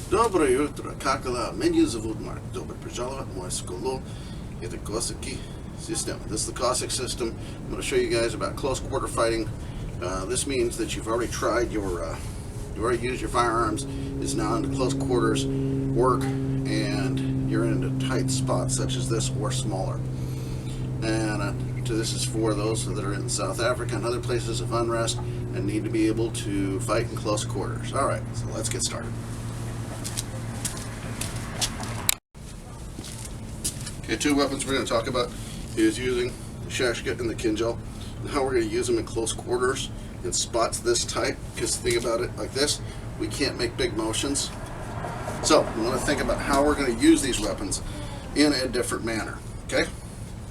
Доброе утро, как дела? Меня зовут Mark. Добро пожаловать в мою школу. Это Cossack system. This is the Cossack system. I'm going to show you guys about close quarter fighting. This means that you've already tried your, you've already used your firearms. It's now into close quarters work, and you're into tight spots such as this or smaller. And this is for those that are in South Africa and other places of unrest and need to be able to fight in close quarters. All right, so let's get started. Okay, two weapons we're going to talk about is using the Shashka and the Kinjal, and how we're going to use them in close quarters in spots this tight, because think about it like this, we can't make big motions. So we want to think about how we're going to use these weapons in a different manner, okay?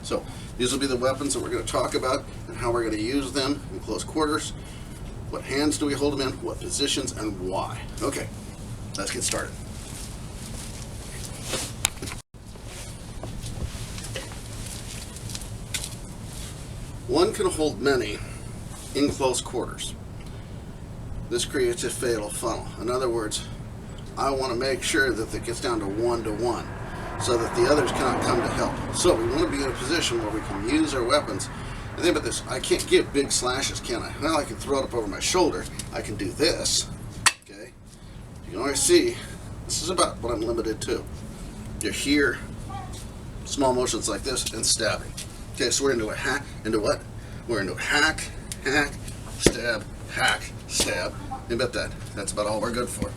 So these will be the weapons that we're going to talk about and how we're going to use them in close quarters. What hands do we hold them in, what positions, and why. Okay, let's get started. One can hold many in close quarters. This creates a fatal funnel. In other words, I want to make sure that it gets down to 1-to-1 so that the others cannot come to help. So we want to be in a position where we can use our weapons. And think about this, I can't give big slashes, can I? Well, I can throw it up over my shoulder. I can do this, okay? You can always see, this is about what I'm limited to. You're here, small motions like this, and stabbing. Okay, so we're into a hack, into what? We're into hack, hack, stab, hack, stab. Think about that. That's about all we're good for.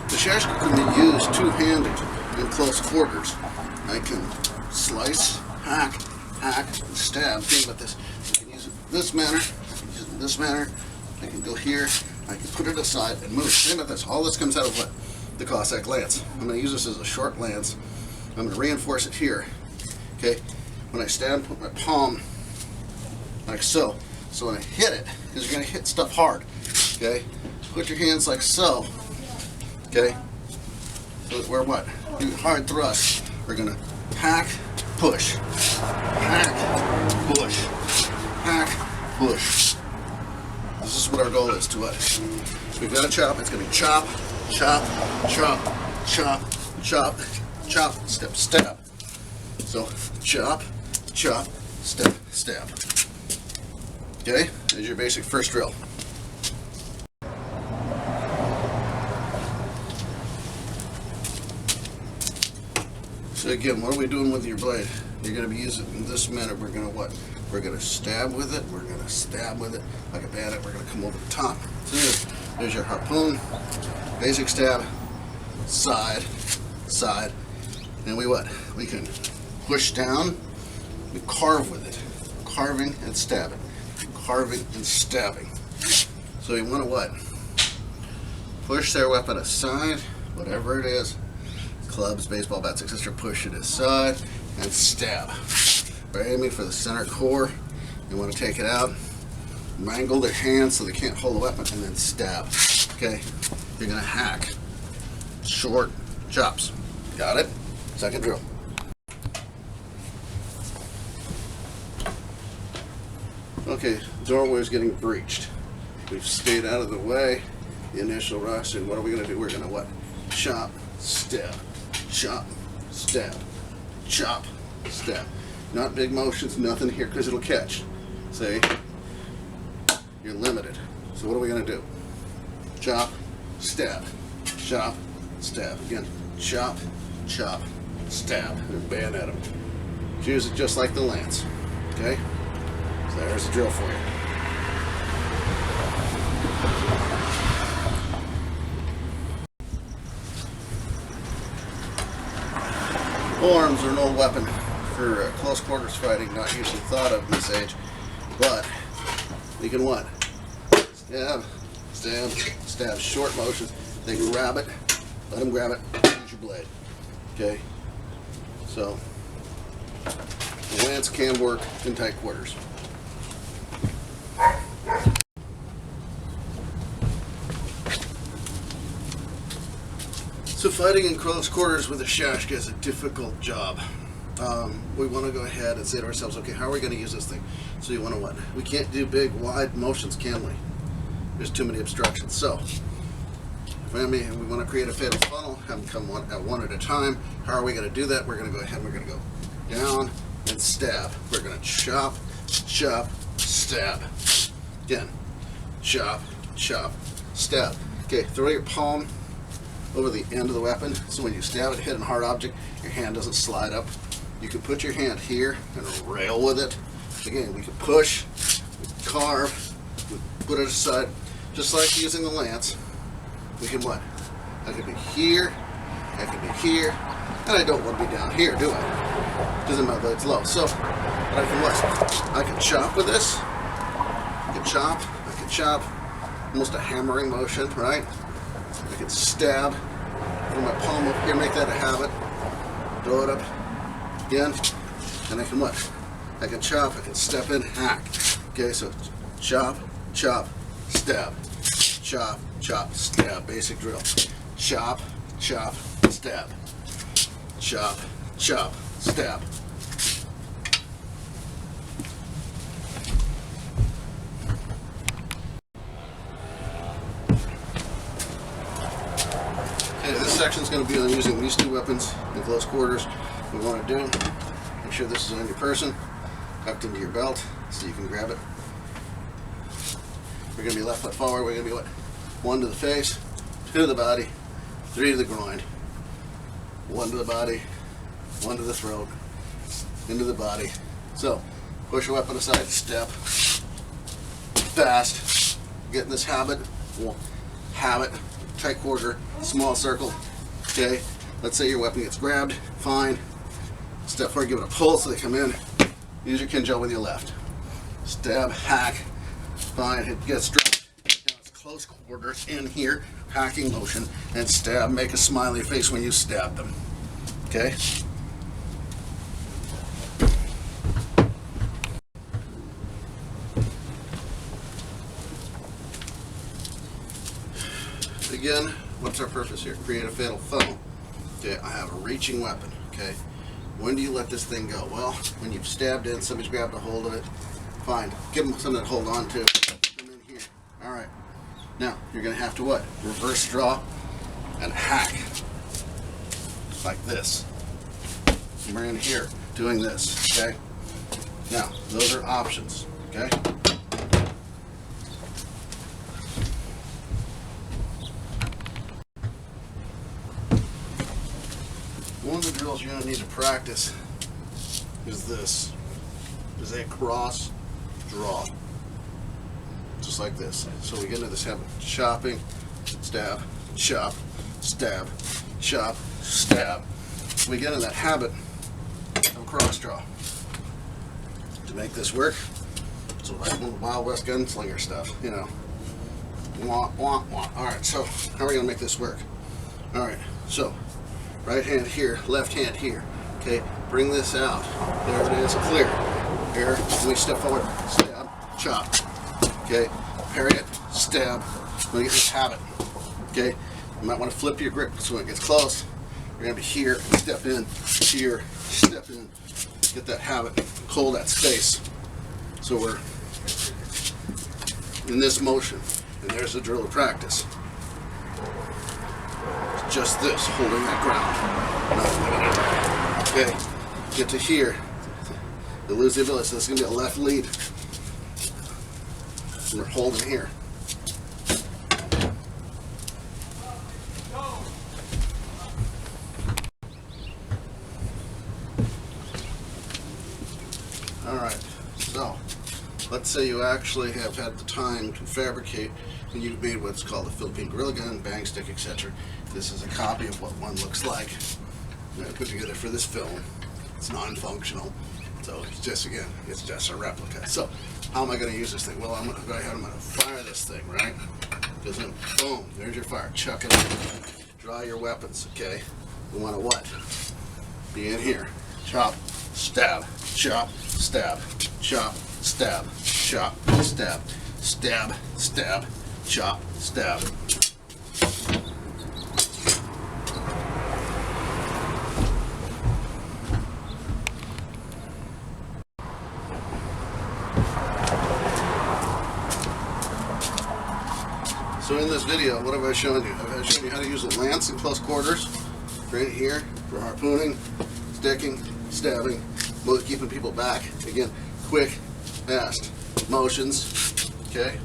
The Shashka can be used two-handed in close quarters. I can slice, hack, and stab. Think about this. I can use it in this manner, I can use it in this manner. I can go here, I can put it aside and move. Think about this. All this comes out of what? The Cossack lance. I'm going to use this as a short lance. I'm going to reinforce it here. Okay, when I stand, put my palm like so. So when I hit it, because you're going to hit stuff hard. Okay, put your hands like so. Okay, so that we're what? Do hard thrust. We're going to hack, push, hack, push, hack, push. This is what our goal is to us. So we've got a chop. It's going to be chop, chop, chop, chop, chop, chop, step, stab. So chop, chop, step, stab. Okay, there's your basic first drill. So again, what are we doing with your blade? You're going to be using it in this manner. We're going to what? We're going to stab with it. We're going to stab with it like a bandit. We're going to come over the top. So there's your harpoon. Basic stab, side, side, and we what? We can push down, we carve with it, carving and stabbing, carving and stabbing. So you want to what? Push their weapon aside, whatever it is, clubs, baseball bats, etc. Push it aside and stab. We're aiming for the center core. You want to take it out, mangle their hands so they can't hold the weapon, and then stab. Okay. You're going to hack. Short chops. Got it? Second drill. Okay, doorway is getting breached. We've stayed out of the way. The initial rush, and what are we going to do? We're going to what? Chop, stab, chop, stab, chop, stab. Not big motions, nothing here, because it'll catch. See? You're limited. So what are we going to do? Chop, stab, chop, stab. Again, chop, chop, stab, and bayonet them. Use it just like the lance. Okay? So there's the drill for you. Polearms are no weapon for close quarters fighting, not usually thought of in this age, but you can what? Stab, stab, stab, short motions. They grab it, let them grab it, use your blade. Okay? So, the lance can work in tight quarters. So fighting in close quarters with a Shashka is a difficult job. We want to go ahead and say to ourselves, okay, how are we going to use this thing? So you want to what? We can't do big, wide motions, can we? there's too many obstructions. So we want to create a fatal funnel, have them come one at a time. How are we going to do that? We're going to go ahead and we're going to go down and stab. We're going to chop, chop, stab. Again, chop, chop, stab. Okay, throw your palm over the end of the weapon, so when you stab it, hit a hard object, your hand doesn't slide up. You can put your hand here and rail with it. Again, we can push, we can carve, we put it aside, just like using the lance. We can what? I could be here, I could be here, and I don't want to be down here, do I? Doesn't matter that it's low. So, but I can what? I can chop with this. I can chop, almost a hammering motion, right? I can stab from my palm up here, make that a habit. Throw it up again, and I can what? I can chop, I can step in, hack. Okay, so chop, chop, stab. Chop, chop, stab. Basic drill. Chop, chop, stab. Chop, chop, stab. Okay, this section is going to be on using these two weapons in close quarters. What we want to do, make sure this is on your person, tucked into your belt so you can grab it. We're going to be left foot forward. We're going to be what? 1 to the face, 2 to the body, 3 to the groin, 1 to the body, 1 to the throat, into the body. So, push your weapon aside, step, fast, get in this habit, tight quarter, small circle. Okay, let's say your weapon gets grabbed, fine. Step forward, give it a pull so they come in. Use your Kinjal with your left. Stab, hack, fine, it gets dropped. Now it's close quarters in here, hacking motion, and stab. Make a smiley face when you stab them. Okay? Again, what's our purpose here? Create a fatal funnel. Okay, I have a reaching weapon. Okay, when do you let this thing go? Well, when you've stabbed in, somebody's grabbed a hold of it. Fine, give them something to hold on to. Put them in here. All right. Now you're going to have to what? Reverse draw and hack like this. And we're in here doing this. Okay. Now those are options. Okay. One of the drills you're going to need to practice is this. Is a cross draw. Just like this. So we get into this habit of chopping, stab, chop, stab, chop, stab. We get in that habit of cross draw. To make this work, so like Wild West gunslinger stuff, you know. Wah, wah, wah. Alright, so how are we going to make this work? Alright, so right hand here, left hand here. Okay, bring this out. There it is, clear. Here, we step forward, stab, chop. Okay, parry it, stab. We're going to get this habit. Okay, you might want to flip your grip so when it gets close, you're going to be here, step in, here, step in. Get that habit, hold that space. So we're in this motion, and there's the drill of practice. It's just this, holding that ground. Okay, get to here. You lose the ability, so this is going to be a left lead. And we're holding here. Alright, so let's say you actually have had the time to fabricate and you've made what's called a Philippine gorilla gun, bang stick, etc. This is a copy of what one looks like. I'm going to put together for this film. It's non-functional. So it's just, again, it's just a replica. So how am I going to use this thing? Well, I'm going to go ahead and I'm going to fire this thing, right? Goes in, boom, there's your fire. Chuck it up. Draw your weapons, okay? We want to what? Be in here. Chop, stab, chop, stab, chop, stab, chop, stab, stab, stab, chop, stab. So in this video, what have I shown you? I've shown you how to use a lance in close quarters, right here, for harpooning, sticking, stabbing, both keeping people back. Again, quick, fast motions, okay?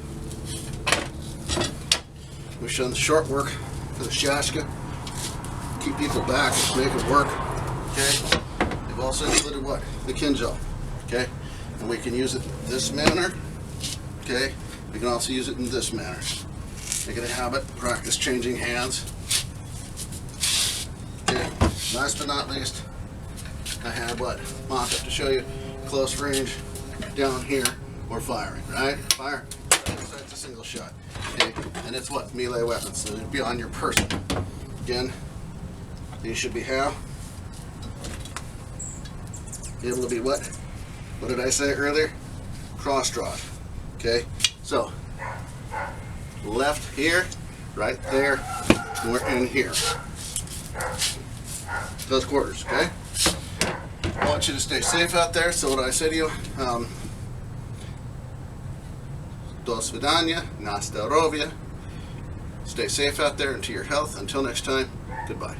We've shown the short work for the Shashka, keep people back, make it work, okay? They've also included what? The Kinjal, okay? And we can use it in this manner, okay? We can also use it in this manner. Make it a habit, practice changing hands. Okay, last but not least, I had what? Mock-up to show you close range down here or firing, right? Fire, that's a single shot. Okay, and it's what? Melee weapons, so it'd be on your person. Again, these should be how? Be able to be what? What did I say earlier? Cross-drawn. Okay, so left here, right there, and we're in here. Those quarters, okay? I want you to stay safe out there, so what I say to you, do svidanya, na zdоровья. Stay safe out there and to your health. Until next time, goodbye.